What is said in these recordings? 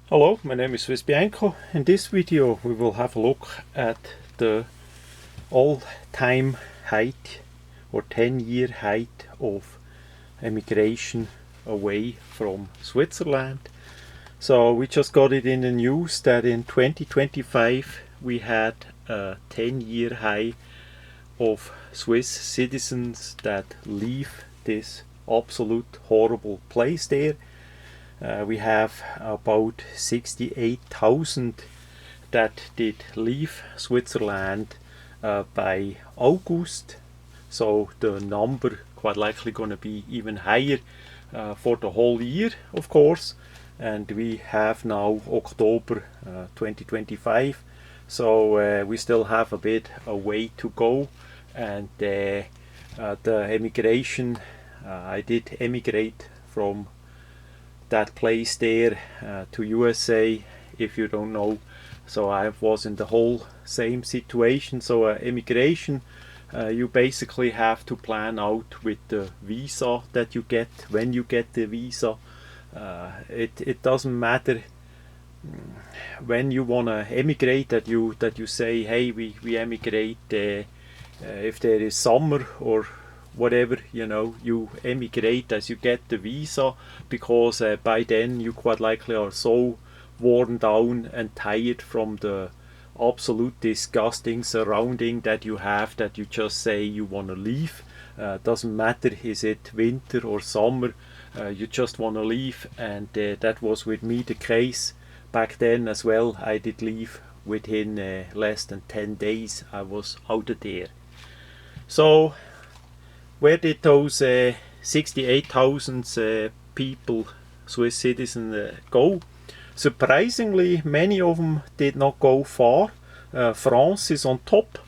Hello, my name is Swiss Bianco. In this video we will have a look at the all-time height or 10-year height of emigration away from Switzerland. So we just got it in the news that in 2025 we had a 10-year high of Swiss citizens that leave this absolute horrible place there. We have about 68,000 that did leave Switzerland by August, so the number quite likely going to be even higher for the whole year, of course. And we have now October 2025, so we still have a bit a way to go. And the emigration, I did emigrate from that place there to USA, if you don't know. So I was in the whole same situation. So immigration, you basically have to plan out with the visa that you get. When you get the visa, it doesn't matter when you want to emigrate that you say, hey, we emigrate if there is summer or whatever, you emigrate as you get the visa, because by then you quite likely are so worn down and tired from the absolute disgusting surrounding that you have that you just say you want to leave. Doesn't matter is it winter or summer, you just want to leave. And that was with me the case back then as well. I did leave within less than 10 days. I was out of there. So where did those 68,000 people, Swiss citizens, go? Surprisingly, many of them did not go far. France is on top,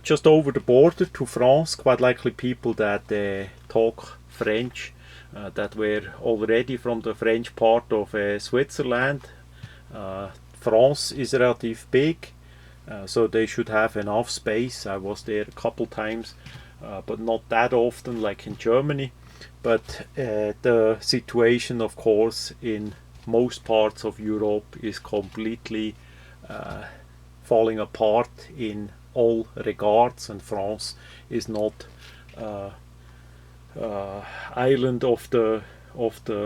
just over the border to France. Quite likely people that talk French, that were already from the French part of Switzerland. France is relatively big, so they should have enough space. I was there a couple times. But not that often like in Germany. But the situation, of course, in most parts of Europe is completely falling apart in all regards, and France is not island of the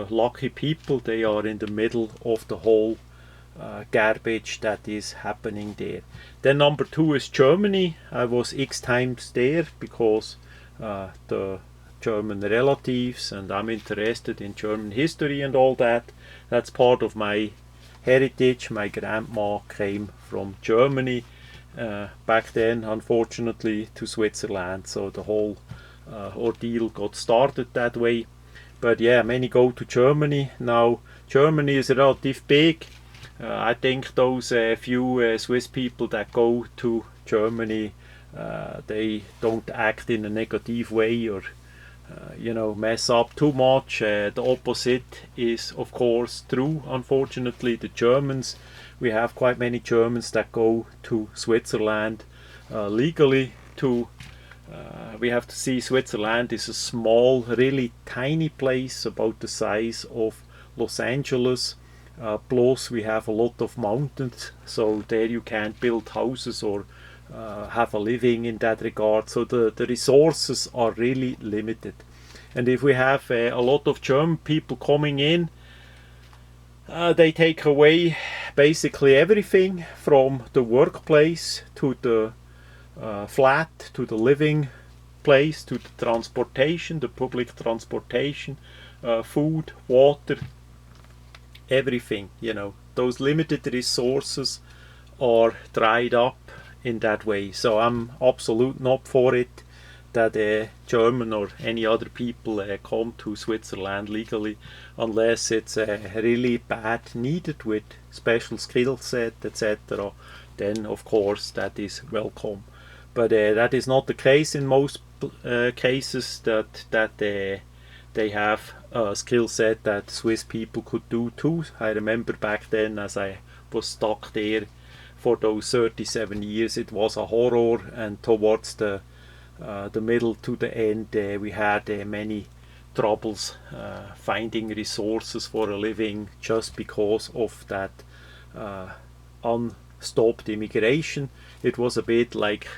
lucky people. They are in the middle of the whole garbage that is happening there. Then number 2 is Germany. I was X times there because the German relatives, and I'm interested in German history and all that. That's part of my heritage. My grandma came from Germany back then, unfortunately, to Switzerland, so the whole ordeal got started that way. But yeah, many go to Germany. Now Germany is relatively big. I think those few Swiss people that go to Germany, they don't act in a negative way or mess up too much. The opposite is of course true. Unfortunately, the Germans, we have quite many Germans that go to Switzerland legally to we have to see Switzerland is a small, really tiny place, about the size of Los Angeles. Plus we have a lot of mountains, so there you can't build houses or have a living in that regard. So the resources are really limited. And if we have a lot of German people coming in, they take away basically everything from the workplace to the flat, to the living place, to the transportation, the public transportation, food, water, everything. Those limited resources are dried up in that way. So I'm absolutely not for it that German or any other people come to Switzerland legally, unless it's really bad needed with special skill set, etc. Then of course that is welcome. But that is not the case in most cases, that they have a skill set that Swiss people could do too. I remember back then, as I was stuck there for those 37 years, it was a horror. And towards the middle to the end, we had many troubles finding resources for a living just because of that unstopped immigration. It was a bit like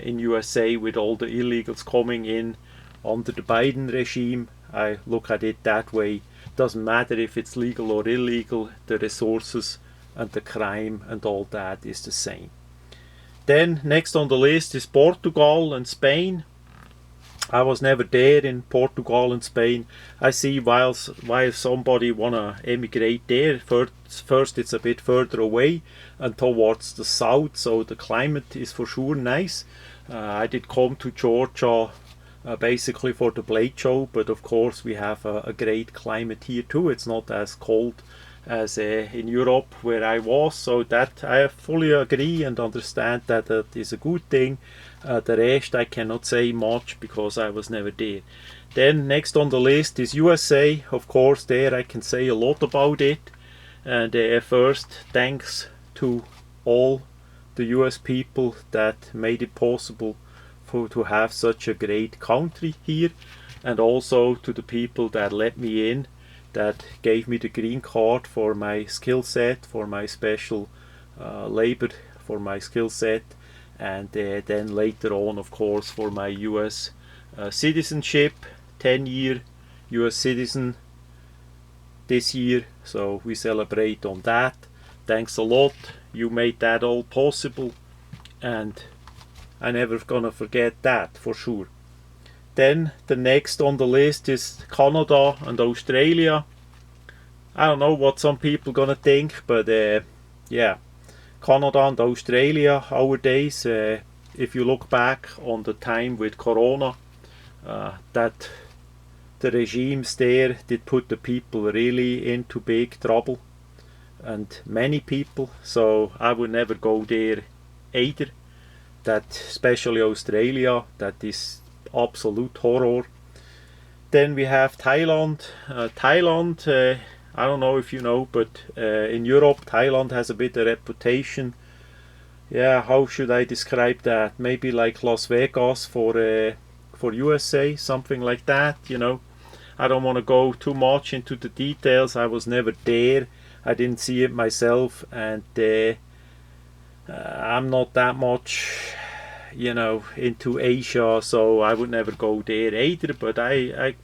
in USA with all the illegals coming in under the Biden regime. I look at it that way. Doesn't matter if it's legal or illegal, the resources and the crime and all that is the same. Then next on the list is Portugal and Spain. I was never there in Portugal and Spain. I see why somebody wanna emigrate there. First it's a bit further away and towards the south, so the climate is for sure nice. I did come to Georgia basically for the Blade Show, but of course we have a great climate here too. It's not as cold as in Europe where I was, so that I fully agree and understand that that is a good thing. The rest I cannot say much because I was never there. Then next on the list is USA. Of course there I can say a lot about it, and first thanks to all the US people that made it possible to have such a great country here, and also to the people that let me in, that gave me the green card for my skill set, for my special labor, for my skill set, and then later on of course for my US citizenship. 10-year US citizen this year, so we celebrate on that. Thanks a lot, you made that all possible, and I never gonna forget that for sure. Then the next on the list is Canada and Australia. I don't know what some people gonna think, but yeah, Canada and Australia, our days, if you look back on the time with Corona, that the regimes there did put the people really into big trouble, and many people, so I would never go there either. That especially Australia, that is absolute horror. Then we have Thailand. Thailand, I don't know if you know, but in Europe Thailand has a bit of reputation. Yeah, how should I describe that? Maybe like Las Vegas for USA, something like that, you know. I don't want to go too much into the details. I was never there. I didn't see it myself, and I'm not that much, you know, into Asia, so I would never go there either. But I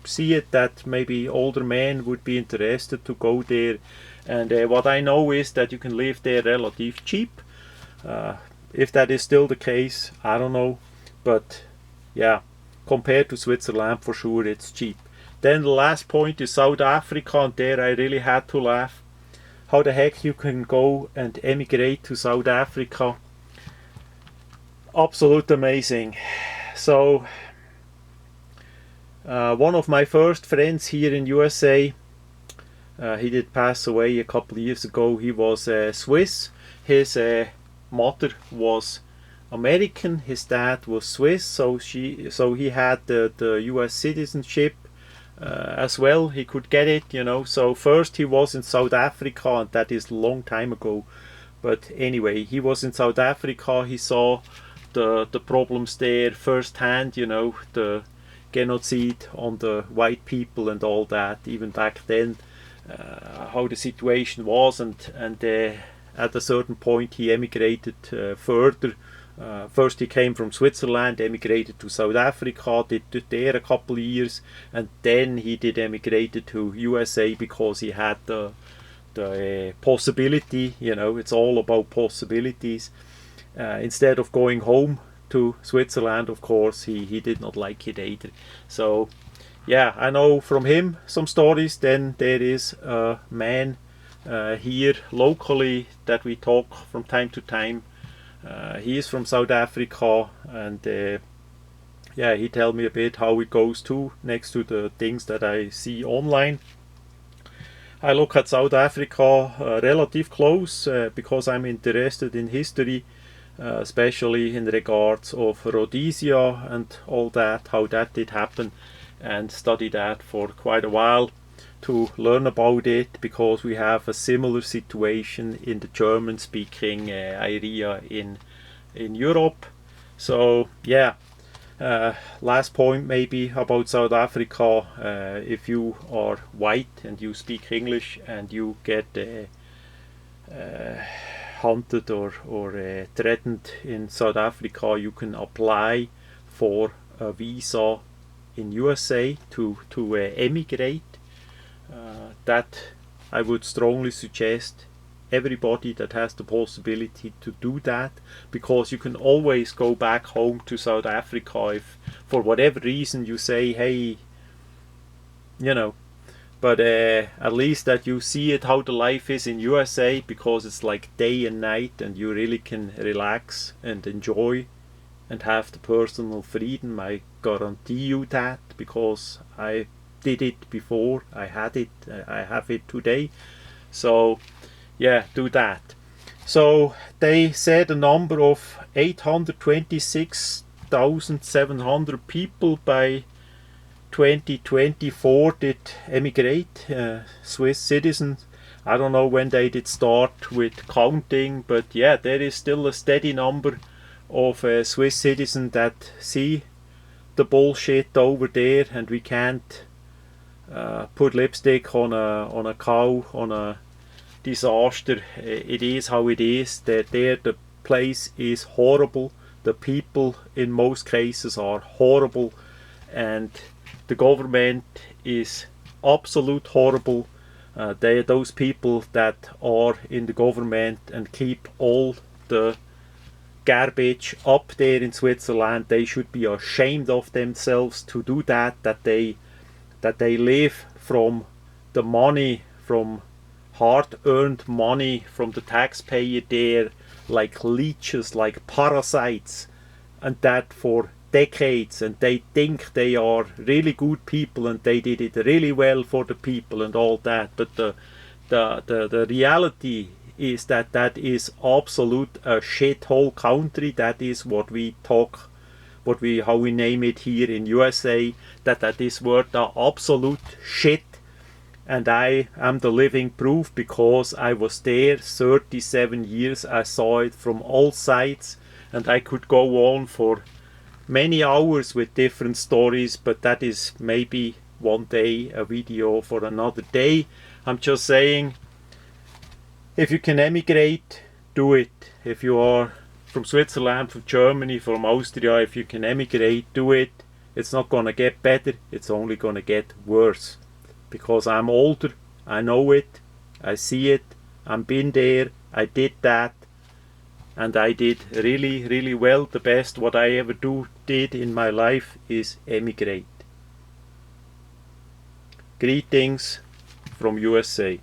see it that maybe older men would be interested to go there, and what I know is that you can live there relatively cheap. If that is still the case, I don't know, but yeah, compared to Switzerland for sure it's cheap. Then the last point is South Africa, and there I really had to laugh. How the heck you can go and emigrate to South Africa? Absolute amazing. So one of my first friends here in USA, he did pass away a couple of years ago. He was Swiss. His mother was American. His dad was Swiss. So he had the US citizenship as well. He could get it, you know. So first he was in South Africa, and that is a long time ago. But anyway, he was in South Africa. He saw the problems there firsthand, you know, the genocide on the white people and all that, even back then, how the situation was, and at a certain point he emigrated further. First he came from Switzerland, emigrated to South Africa, did there a couple of years, and then he did emigrated to USA because he had the possibility, you know, it's all about possibilities. Instead of going home to Switzerland, of course, he did not like it either. So yeah, I know from him some stories. Then there is a man here locally that we talk from time to time. He is from South Africa, and yeah, he tell me a bit how it goes too, next to the things that I see online. I look at South Africa relative close because I'm interested in history, especially in regards of Rhodesia and all that, how that did happen, and study that for quite a while to learn about it, because we have a similar situation in the German-speaking area in Europe. So yeah, Last point maybe about South Africa. If you are white and you speak English and you get hunted or threatened in South Africa, you can apply for a visa in USA to emigrate. That I would strongly suggest everybody that has the possibility to do that, because you can always go back home to South Africa if for whatever reason you say, hey, you know, but at least that you see it how the life is in USA, because it's like day and night and you really can relax and enjoy and have the personal freedom. I guarantee you that, because I did it before, I had it, I have it today. So yeah, do that. So they said a number of 826,700 people by 2024 did emigrate, Swiss citizens. I don't know when they did start with counting, but yeah, there is still a steady number of Swiss citizens that see the bullshit over there, and we can't put lipstick on a cow, on a disaster. It is how it is. That there the place is horrible. The people in most cases are horrible, and the government is absolute horrible. Those people that are in the government and keep all the garbage up there in Switzerland, they should be ashamed of themselves to do that. That they live from the money, from hard-earned money from the taxpayer there, like leeches, like parasites, and that for decades, and they think they are really good people and they did it really well for the people and all that, but the reality is that that is absolute a shithole country. That is what we talk, how we name it here in USA, that is worth the absolute shit. And I am the living proof, because I was there 37 years. I saw it from all sides, and I could go on for many hours with different stories, but that is maybe one day a video for another day. I'm just saying, if you can emigrate, do it. If you are from Switzerland, from Germany, from Austria, if you can emigrate, do it. It's not gonna get better, it's only gonna get worse. Because I'm older, I know it, I see it, I've been there, I did that, and I did really, really well. The best what I ever did in my life is emigrate. Greetings from USA.